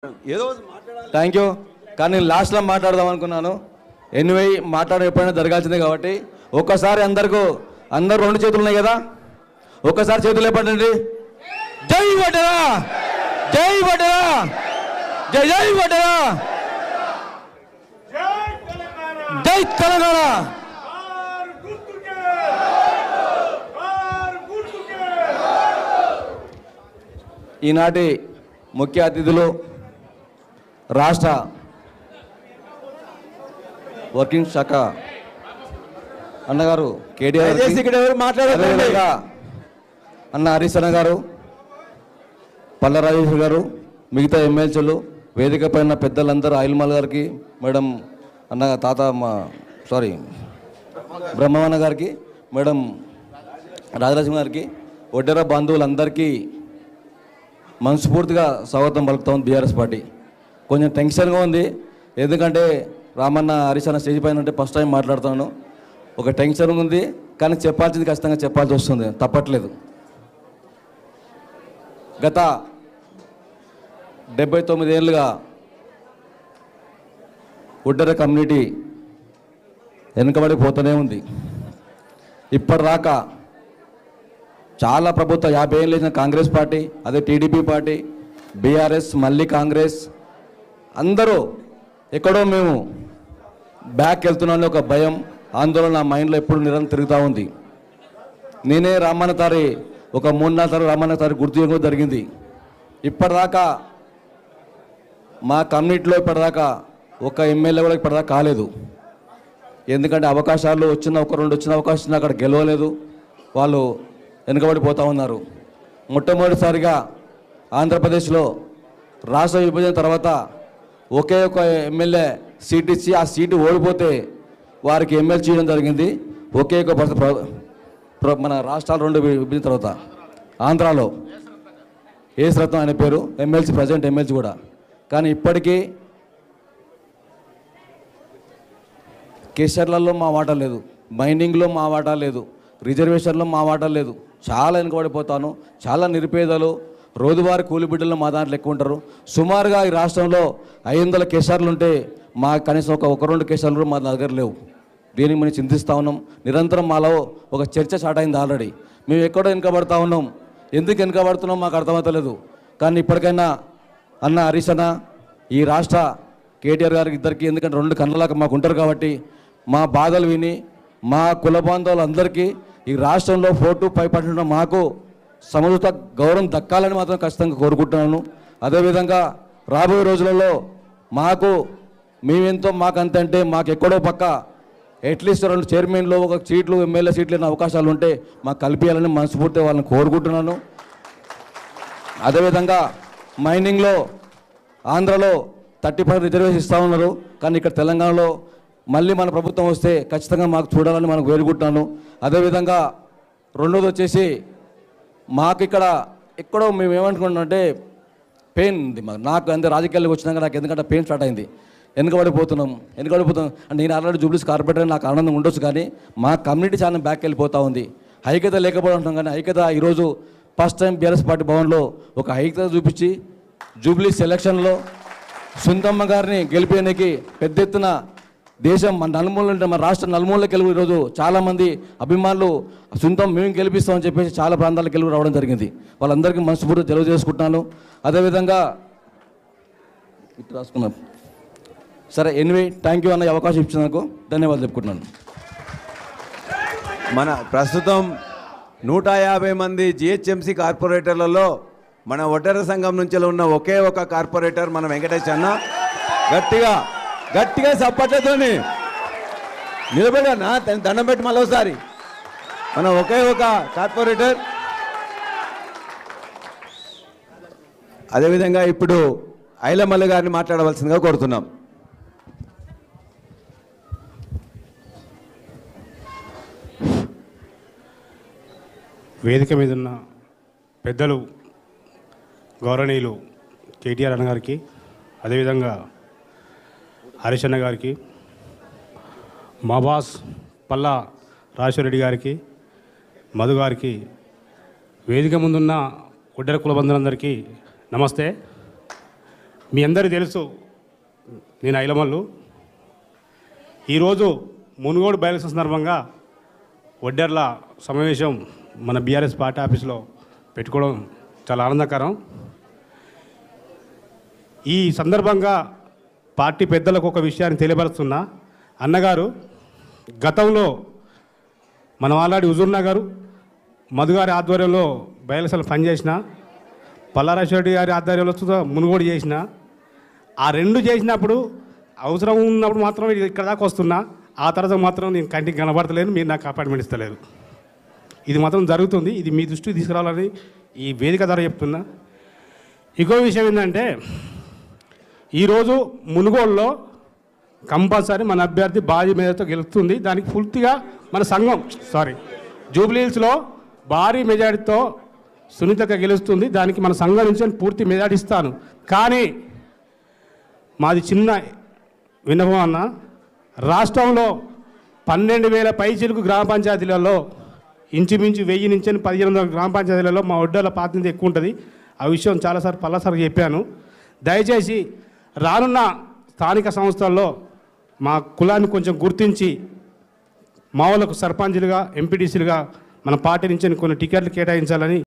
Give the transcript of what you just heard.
Thank you. కానీ నేను లాస్ట్లో మాట్లాడదాం అనుకున్నాను. ఎనివే మాట్లాడడం ఎప్పుడైనా జరగాల్సిందే కాబట్టి ఒక్కసారి అందరూ రెండు చేతులు ఉన్నాయి కదా, ఒక్కసారి చేతులు లేపండి. జై వడ్డెరా, జై వడ్డెరా, జై జై వడ్డెరా, జై తెలంగాణ. ఈనాటి ముఖ్య అతిథులు రాష్ట్ర వర్కింగ్ శాఖ అన్నగారు కేటీఆర్ అన్న హరీష్ అన్న గారు, పల్ల రాజేశ్వర్ గారు, మిగతా ఎమ్మెల్యేలు, వేదిక పైన పెద్దలందరూ ఆయిల్మాల్ గారికి, మేడం అన్న బ్రహ్మవన్న గారికి, మేడం రాజలక్ష్మి గారికి, ఒడ్డెర బంధువులందరికీ మనస్ఫూర్తిగా స్వాగతం పలుకుతాం. బీఆర్ఎస్ పార్టీ కొంచెం టెన్షన్గా ఉంది, ఎందుకంటే రామన్న హరీష్ అన్న స్టేజ్ పైన అంటే ఫస్ట్ టైం మాట్లాడుతున్నాను. ఒక టెన్షన్ ఉంది, కానీ చెప్పాల్సింది ఖచ్చితంగా చెప్పాల్సి వస్తుంది, తప్పట్లేదు. గత 79 ఏళ్ళుగా ఒడ్డెర కమ్యూనిటీ వెనుకబడిపోతూనే ఉంది. ఇప్పటిదాకా చాలా ప్రభుత్వ 50 ఏళ్ళు వేసిన కాంగ్రెస్ పార్టీ, అదే టీడీపీ పార్టీ, బీఆర్ఎస్, మళ్ళీ కాంగ్రెస్, అందరూ ఎక్కడో మేము బ్యాక్ వెళ్తున్నామని ఒక భయం, ఆందోళన నా మైండ్లో ఎప్పుడు నిరంతరం తిరుగుతూ ఉంది. నేనే రామన్న తారి ఒక 3-4 సార్లు రామన్న తారి గుర్తు చేయడం జరిగింది. ఇప్పటిదాకా మా కమ్యూనిటీలో ఇప్పటిదాకా ఒక ఎమ్మెల్యే కూడా ఇప్పటిదాకా కాలేదు. ఎందుకంటే అవకాశాలు వచ్చిన 1-2 వచ్చిన అవకాశం అక్కడ గెలవలేదు, వాళ్ళు వెనుకబడిపోతూ ఉన్నారు. మొట్టమొదటిసారిగా ఆంధ్రప్రదేశ్లో రాష్ట్ర విభజన తర్వాత ఒకే ఒక ఎమ్మెల్యే సీట్ ఇచ్చి ఆ సీటు ఓడిపోతే వారికి ఎమ్మెల్యే చేయడం జరిగింది. ఒకే ఒక మన రాష్ట్రాలు 2 విభజన తర్వాత ఆంధ్రాలో ఏఎస్ రత్నం అనే పేరు ఎమ్మెల్సీ, ప్రజెంట్ ఎమ్మెల్సీ కూడా. కానీ ఇప్పటికీ కేసర్లలో మా వాటా లేదు, మైనింగ్లో మా వాటా లేదు, రిజర్వేషన్లో మా వాటా లేదు. చాలా వెనుకబడిపోతాను. చాలా నిరుపేదలు, రోజువారీ కూలి బిడ్డలు మా దాంట్లో ఎక్కువ ఉంటారు. సుమారుగా ఈ రాష్ట్రంలో 500 కేసార్లు ఉంటే మా కనీసం 1-2 కేసార్లు మా దగ్గర లేవు. దీనికి మనం చింతిస్తూ ఉన్నాం. నిరంతరం మాలో ఒక చర్చ స్టార్ట్ అయింది ఆల్రెడీ. మేము ఎక్కడో వెనుకబడతా ఉన్నాం, ఎందుకు వెనుకబడుతున్నాం మాకు అర్థమవుతలేదు. కానీ ఇప్పటికైనా అన్న హరీష్ అన్న, ఈ రాష్ట్ర కేటీఆర్ గారికి ఇద్దరికి, ఎందుకంటే 2 కళ్ళలాగా మాకు ఉంటారు కాబట్టి, మా బాధలు విని మా కుల బాంధవులందరికీ ఈ రాష్ట్రంలో 4-5% మాకు సముచిత గౌరవం దక్కాలని మాత్రం ఖచ్చితంగా కోరుకుంటున్నాను. అదేవిధంగా రాబోయే రోజులలో మాకు మేమెంతో మాకంతే అంటే మాకు ఎక్కడో పక్క అట్లీస్ట్ 2 చైర్మన్లు, 1 సీట్లు, ఎమ్మెల్యే సీట్లు అనే అవకాశాలు ఉంటే మాకు కల్పించాలని మనస్ఫూర్తిగా వాళ్ళని కోరుకుంటున్నాను. అదేవిధంగా మైనింగ్లో ఆంధ్రలో 30% రిజర్వేషన్ ఇస్తూ ఉన్నారు, కానీ ఇక్కడ తెలంగాణలో మళ్ళీ మన ప్రభుత్వం వస్తే ఖచ్చితంగా మాకు చూడాలని మనకు వేడుకుంటున్నాను. అదేవిధంగా రెండోది వచ్చేసి మాకు ఇక్కడ ఎక్కడో మేము ఏమనుకుంటున్నామంటే పెయిన్ ఉంది నాకు. అంతే రాజకీయాలకు వచ్చినాక నాకు ఎందుకంటే పెయిన్ స్టార్ట్ అయింది. వెనుకబడిపోతున్నాం అంటే నేను ఆల్రెడీ జూబ్లీస్ కార్పొరేటర్, నాకు ఆనందం ఉండొచ్చు, కానీ మా కమ్యూనిటీ చాలా బ్యాక్ వెళ్ళిపోతూ ఉంది. ఐక్యత లేకపోవడం అంటాం, కానీ ఐక్యత ఈరోజు ఫస్ట్ టైం బీఆర్ఎస్ పార్టీ భవన్లో ఒక ఐక్యత చూపించి జూబ్లీస్ ఎలక్షన్లో సుందమ్మ గారిని గెలిపేయడానికి పెద్ద ఎత్తున దేశం మన నలుమూలలో ఉంటే, మన రాష్ట్ర నలుమూలకి గెలుపు ఈరోజు చాలామంది అభిమానులు సొంతం మేము గెలిపిస్తామని చెప్పేసి చాలా ప్రాంతాలకు గెలుపు రావడం జరిగింది. వాళ్ళందరికీ మనస్ఫూర్తిగా తెలియజేసుకుంటున్నాను. అదేవిధంగా ఇటు రాసుకున్నాను. సరే, ఎనివే థ్యాంక్ యూ అన్న, అవకాశం ఇచ్చినందుకు ధన్యవాదాలు చెప్పుకుంటున్నాను. మన ప్రస్తుతం 150 మంది జిహెచ్ఎంసీ కార్పొరేటర్లలో మన ఒడ్డెర సంఘం నుంచి ఉన్న ఒకే ఒక కార్పొరేటర్ మన వెంకటేష్ అన్న. గట్టిగా సప్పట్లతోని నిలబడన్నా, దండం పెట్టి మళ్ళీ ఒకసారి. మన ఒకే ఒక కార్పొరేటర్. అదేవిధంగా ఇప్పుడు ఐలమల్లి గారిని మాట్లాడవలసిందిగా కోరుతున్నాం. వేదిక మీద ఉన్న పెద్దలు గౌరవనీయులు కేటీఆర్ అన్న గారికి, అదేవిధంగా హరీష్ అన్న గారికి, మా బాస్ పల్లా రాజేశ్వర రెడ్డి గారికి, మధు గారికి, వేదిక ముందున్న ఒడ్డెర కుల బంధువులందరికీ నమస్తే. మీ అందరికీ తెలుసు, నేను ఐలమల్లు. ఈరోజు మునుగోడు బయలు సందర్భంగా ఒడ్డెర్ల సమావేశం మన బీఆర్ఎస్ పార్టీ ఆఫీస్లో పెట్టుకోవడం చాలా ఆనందకరం. ఈ సందర్భంగా పార్టీ పెద్దలకు ఒక విషయాన్ని తెలియపరుస్తున్నా. అన్నగారు గతంలో మన ఆల్రెడీ హుజూర్ నగర్ మధుగారి ఆధ్వర్యంలో బయలుసలు పనిచేసిన, పల్లారాశెడ్డి గారి ఆధ్వర్యంలో మునుగోడు చేసిన, ఆ రెండు చేసినప్పుడు అవసరం ఉన్నప్పుడు మాత్రం ఇక్కడ దాకా వస్తున్నా. ఆ తర్వాత మాత్రం నేను కంటికి కనబడతలేను, మీరు నాకు అపాయింట్మెంట్ ఇస్తలేరు. ఇది మాత్రం జరుగుతుంది. ఇది మీ దృష్టికి తీసుకురావాలని ఈ వేదిక ద్వారా చెప్తున్నా. ఇంకో విషయం ఏంటంటే, ఈరోజు మునుగోడులో కంపల్సరీ మన అభ్యర్థి భారీ మెజార్టీతో గెలుస్తుంది. దానికి పూర్తిగా మన సంఘం జూబ్లీ హిల్స్లో భారీ మెజార్టీతో సునీతగా గెలుస్తుంది. దానికి మన సంఘం నుంచి నేను పూర్తి మెజార్టీ ఇస్తాను. కానీ మాది చిన్న విన్నపం అన్న, రాష్ట్రంలో 12,000 పైచిలుకు గ్రామ పంచాయతీలలో ఇంచుమించు 1000 నుంచి 1,500 గ్రామ పంచాయతీలలో మా ఒడ్డల ప్రాతినిధ్యం ఎక్కువ ఉంటుంది. ఆ విషయం చాలాసార్లు పల్లసార్లు చెప్పాను. దయచేసి రానున్న స్థానిక సంస్థల్లో మా కులాన్ని కొంచెం గుర్తించి మా వాళ్ళకు సర్పంచులుగా, ఎంపీటీసీలుగా మన పార్టీ నుంచి కొన్ని టికెట్లు కేటాయించాలని